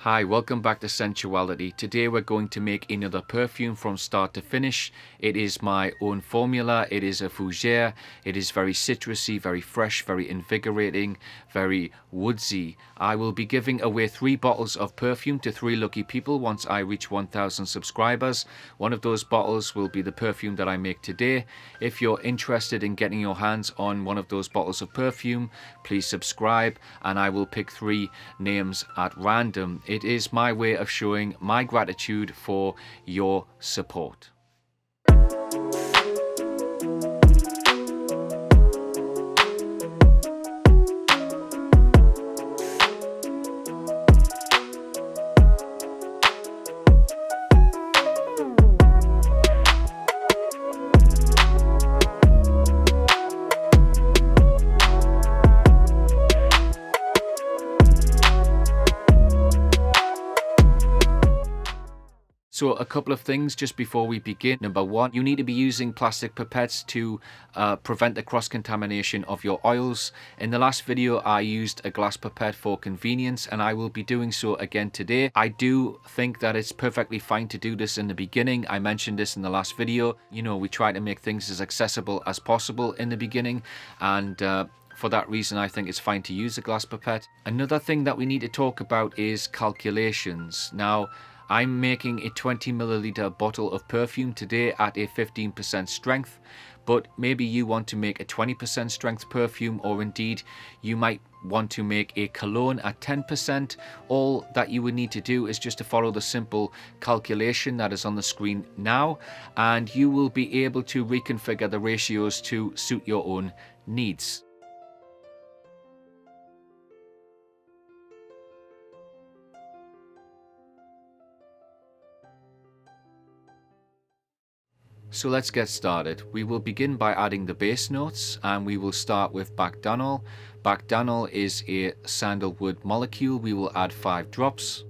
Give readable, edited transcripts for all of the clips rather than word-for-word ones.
Hi, welcome back to Sensuality. Today we're going to make another perfume from start to finish. It is my own formula. It is a Fougere. It is very citrusy, very fresh, very invigorating, very woodsy. I will be giving away 3 bottles of perfume to 3 lucky people once I reach 1,000 subscribers. One of those bottles will be the perfume that I make today. If you're interested in getting your hands on one of those bottles of perfume, please subscribe and I will pick 3 names at random. It is my way of showing my gratitude for your support. So a couple of things just before we begin. Number 1, you need to be using plastic pipettes to prevent the cross-contamination of your oils. In the last video I used a glass pipette for convenience and I will be doing so again today. I do think that it's perfectly fine to do this in the beginning. I mentioned this in the last video. You know, we try to make things as accessible as possible in the beginning, and for that reason, I think it's fine to use a glass pipette. Another thing that we need to talk about is calculations. Now, I'm making a 20 milliliter bottle of perfume today at a 15% strength, but maybe you want to make a 20% strength perfume, or indeed you might want to make a cologne at 10%. All that you would need to do is just to follow the simple calculation that is on the screen now, and you will be able to reconfigure the ratios to suit your own needs. So let's get started. We will begin by adding the base notes, and we will start with Bacdanol. Bacdanol is a sandalwood molecule. We will add 5 drops.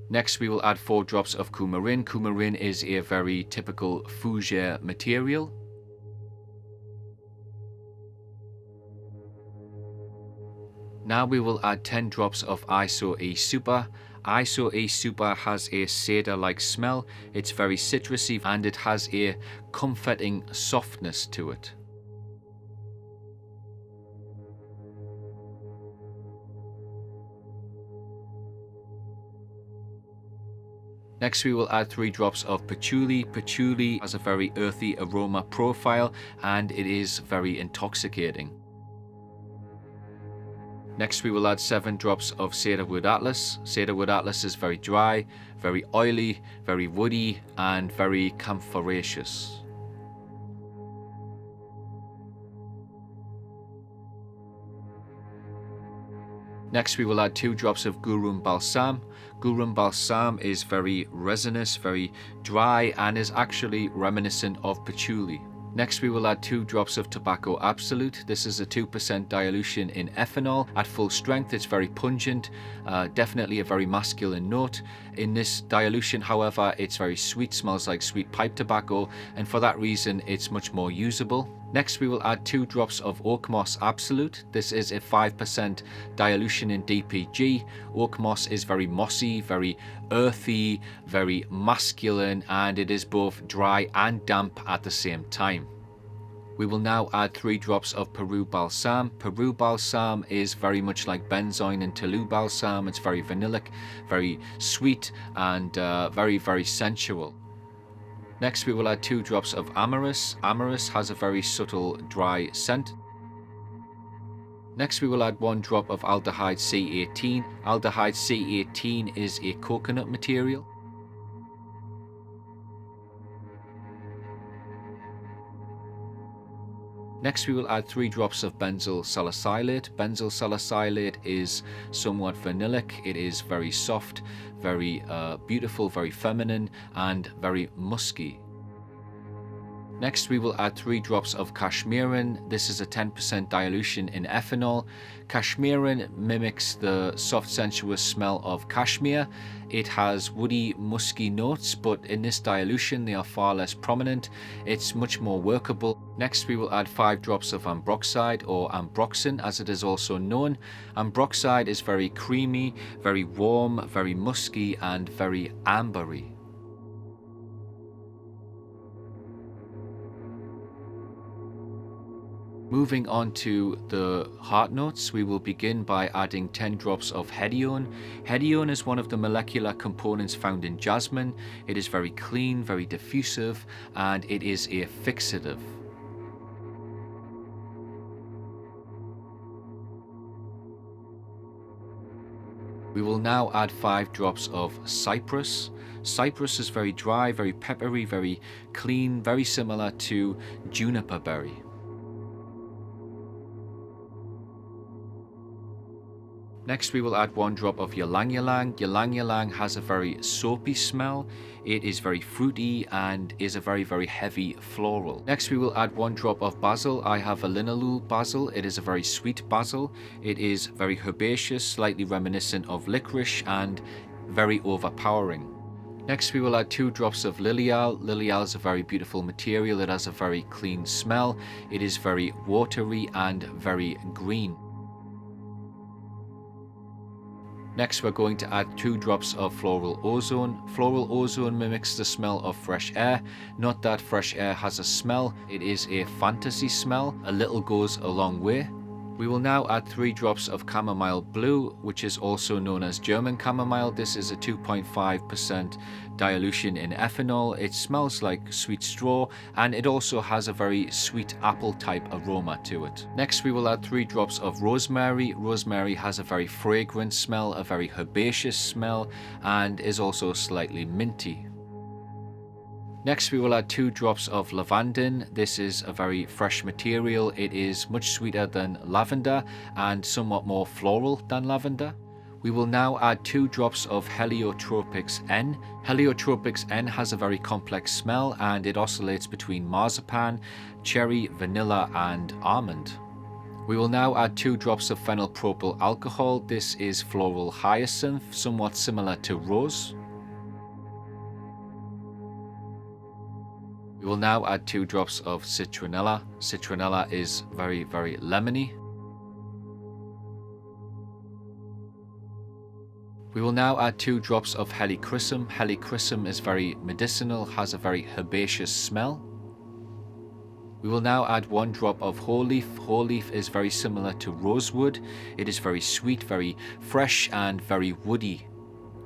Next we will add 4 drops of coumarin. Coumarin is a very typical Fougere material. Now we will add 10 drops of Iso E Super. Iso E Super has a cedar-like smell. It's very citrusy and it has a comforting softness to it. Next we will add 3 drops of patchouli. Patchouli has a very earthy aroma profile and it is very intoxicating. Next we will add 7 drops of cedarwood atlas. Cedarwood atlas is very dry, very oily, very woody and very camphoraceous. Next we will add 2 drops of garum balsam. Garum balsam is very resinous, very dry and is actually reminiscent of patchouli. Next we will add 2 drops of tobacco absolute. This is a 2% dilution in ethanol. At full strength it's very pungent, definitely a very masculine note. In this dilution however it's very sweet, smells like sweet pipe tobacco, and for that reason it's much more usable. Next we will add 2 drops of oak moss absolute. This is a 5% dilution in DPG. Oak moss is very mossy, very earthy, very masculine, and it is both dry and damp at the same time. We will now add 3 drops of Peru balsam. Peru balsam is very much like benzoin and Toulouse balsam. It's very vanillic, very sweet and very sensual. Next we will add 2 drops of amorous. Amorous has a very subtle dry scent. Next we will add 1 drop of aldehyde C18. Aldehyde C18 is a coconut material. Next we will add 3 drops of benzyl salicylate. Benzyl salicylate is somewhat vanillic. It is very soft, very beautiful, very feminine and very musky. Next we will add 3 drops of cashmerin. This is a 10% dilution in ethanol. Cashmerin mimics the soft sensuous smell of cashmere. It has woody musky notes, but in this dilution they are far less prominent. It's much more workable. Next we will add 5 drops of ambroxide, or ambroxan as it is also known. Ambroxide is very creamy, very warm, very musky and very ambery. Moving on to the heart notes, we will begin by adding 10 drops of hedione. Hedione is one of the molecular components found in jasmine. It is very clean, very diffusive, and it is a fixative. We will now add 5 drops of Cypress. Cypress is very dry, very peppery, very clean, very similar to Juniper Berry. Next we will add 1 drop of ylang ylang. Ylang ylang has a very soapy smell. It is very fruity and is a very heavy floral. Next we will add 1 drop of basil. I have a linalool basil. It is a very sweet basil. It is very herbaceous, slightly reminiscent of licorice and very overpowering. Next we will add 2 drops of lilial. Lilial is a very beautiful material. It has a very clean smell. It is very watery and very green. Next we're going to add 2 drops of Floral Ozone. Floral Ozone mimics the smell of fresh air. Not that fresh air has a smell, it is a fantasy smell. A little goes a long way. We will now add 3 drops of Chamomile Blue, which is also known as German chamomile. This is a 2.5% dilution in ethanol. It smells like sweet straw and it also has a very sweet apple type aroma to it. Next we will add 3 drops of rosemary. Rosemary has a very fragrant smell, a very herbaceous smell, and is also slightly minty. Next we will add 2 drops of lavandin. This is a very fresh material. It is much sweeter than lavender and somewhat more floral than lavender. We will now add 2 drops of Heliotropics N. Heliotropics N has a very complex smell and it oscillates between marzipan, cherry, vanilla and almond. We will now add 2 drops of phenylpropyl alcohol. This is floral hyacinth, somewhat similar to rose. We will now add 2 drops of citronella. Citronella is very lemony. We will now add 2 drops of Helichrysum. Helichrysum is very medicinal, has a very herbaceous smell. We will now add 1 drop of whole leaf. Whole leaf is very similar to rosewood. It is very sweet, very fresh and very woody.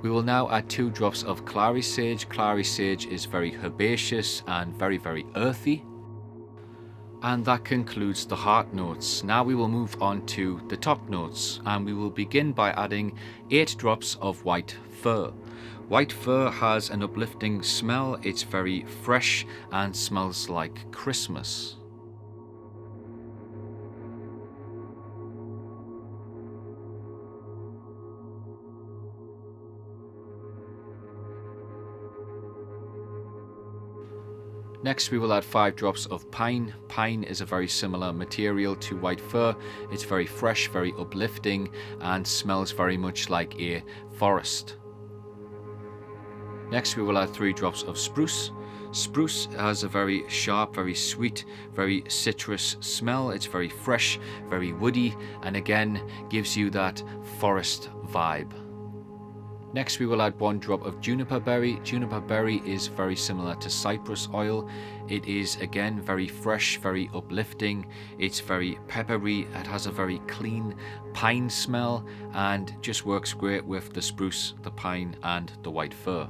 We will now add 2 drops of Clary Sage. Clary Sage is very herbaceous and very earthy. And that concludes the heart notes. Now we will move on to the top notes, and we will begin by adding 8 drops of white fir. White fir has an uplifting smell. It's very fresh and smells like Christmas. Next we will add 5 drops of pine. Pine is a very similar material to white fir. It's very fresh, very uplifting and smells very much like a forest. Next we will add 3 drops of spruce. Spruce has a very sharp, very sweet, very citrus smell. It's very fresh, very woody, and again gives you that forest vibe. Next we will add 1 drop of Juniper Berry. Juniper Berry is very similar to Cypress oil. It is again very fresh, very uplifting. It's very peppery. It has a very clean pine smell and just works great with the spruce, the pine and the white fir.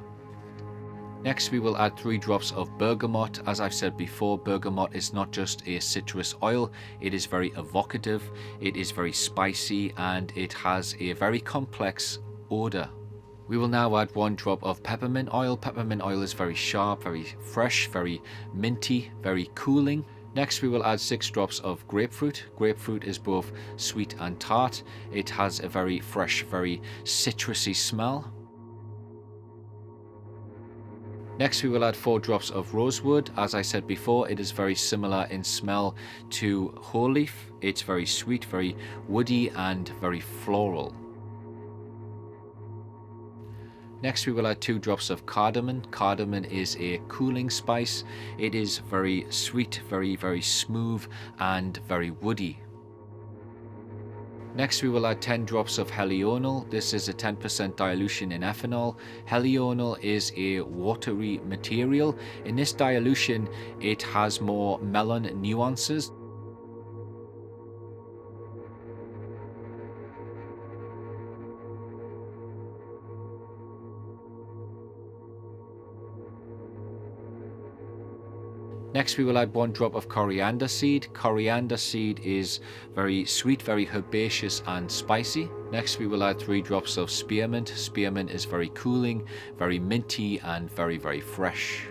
Next we will add 3 drops of bergamot. As I've said before, bergamot is not just a citrus oil. It is very evocative, it is very spicy, and it has a very complex odor. We will now add 1 drop of peppermint oil. Peppermint oil is very sharp, very fresh, very minty, very cooling. Next we will add 6 drops of grapefruit. Grapefruit is both sweet and tart. It has a very fresh, very citrusy smell. Next we will add 4 drops of Rosewood. As I said before, it is very similar in smell to whole leaf. It's very sweet, very woody and very floral. Next we will add 2 drops of cardamom. Cardamom is a cooling spice. It is very sweet, very smooth and very woody. Next we will add 10 drops of Halle Onal. This is a 10% dilution in ethanol. Halle Onal is a watery material. In this dilution it has more melon nuances. Next we will add 1 drop of coriander seed. Coriander seed is very sweet, very herbaceous and spicy. Next we will add 3 drops of spearmint. Spearmint is very cooling, very minty and very fresh.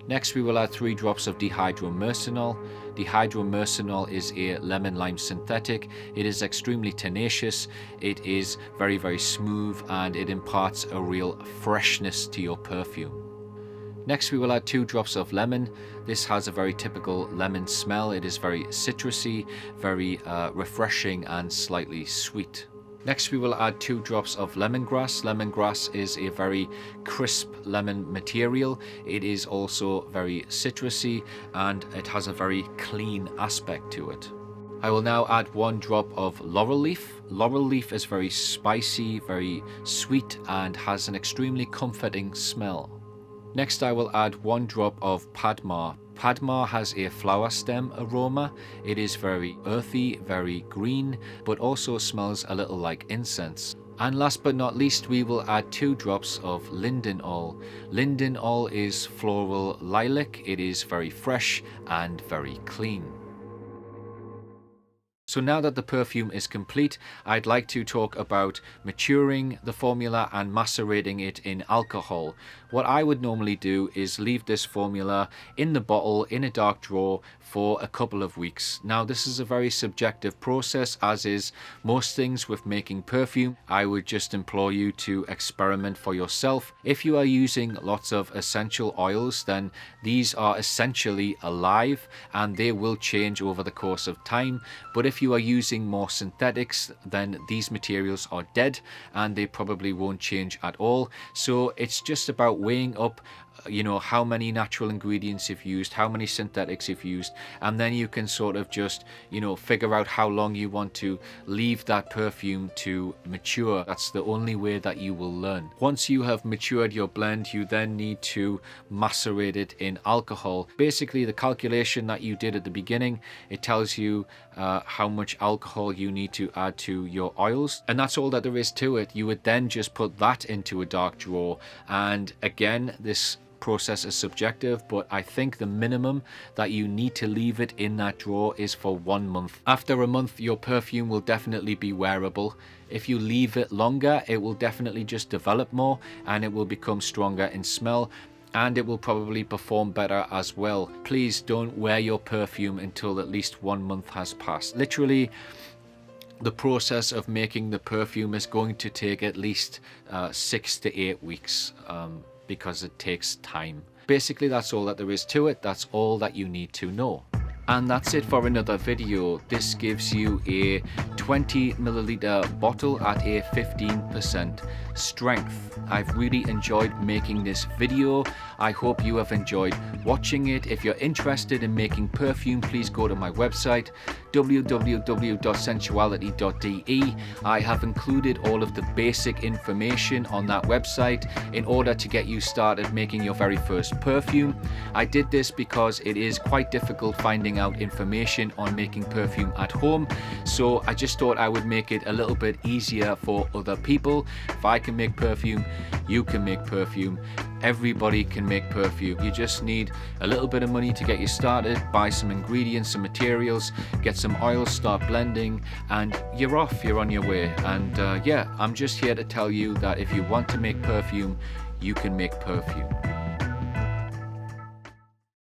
Next we will add 3 drops of dihydromercenol. Dihydromercenol is a lemon-lime synthetic. It is extremely tenacious, it is very smooth and it imparts a real freshness to your perfume. Next we will add 2 drops of lemon. This has a very typical lemon smell. It is very citrusy, very refreshing and slightly sweet. Next we will add 2 drops of lemongrass. Lemongrass is a very crisp lemon material. It is also very citrusy and it has a very clean aspect to it. I will now add 1 drop of laurel leaf. Laurel leaf is very spicy, very sweet and has an extremely comforting smell. Next I will add 1 drop of Padma. Padma has a flower stem aroma. It is very earthy, very green, but also smells a little like incense. And last but not least, we will add 2 drops of lindenol. Lindenol is floral lilac. It is very fresh and very clean. So now that the perfume is complete, I'd like to talk about maturing the formula and macerating it in alcohol. What I would normally do is leave this formula in the bottle in a dark drawer for a couple of weeks. Now this is a very subjective process, as is most things with making perfume. I would just implore you to experiment for yourself. If you are using lots of essential oils, then these are essentially alive and they will change over the course of time. But if you are using more synthetics, then these materials are dead and they probably won't change at all. So it's just about weighing up how many natural ingredients you've used, how many synthetics you've used, and then you can sort of just figure out how long you want to leave that perfume to mature. That's the only way that you will learn. Once you have matured your blend, you then need to macerate it in alcohol. Basically the calculation that you did at the beginning, it tells you how much alcohol you need to add to your oils, and that's all that there is to it. You would then just put that into a dark drawer, and again, this process is subjective, but I think the minimum that you need to leave it in that drawer is for 1 month. After a month, your perfume will definitely be wearable. If you leave it longer, it will definitely just develop more and it will become stronger in smell, and it will probably perform better as well. Please don't wear your perfume until at least 1 month has passed. Literally, the process of making the perfume is going to take at least 6 to 8 weeks. Because it takes time. Basically, that's all that there is to it. That's all that you need to know. And that's it for another video. This gives you a 20 milliliter bottle at a 15% strength. I've really enjoyed making this video. I hope you have enjoyed watching it. If you're interested in making perfume, please go to my website www.sensuality.de. I have included all of the basic information on that website in order to get you started making your very first perfume. I did this because it is quite difficult finding out information on making perfume at home, so I just thought I would make it a little bit easier for other people. If I can make perfume, you can make perfume. Everybody can make perfume. You just need a little bit of money to get you started, buy some ingredients, some materials, get some oils, start blending, and you're off, you're on your way. And yeah, I'm just here to tell you that if you want to make perfume, you can make perfume.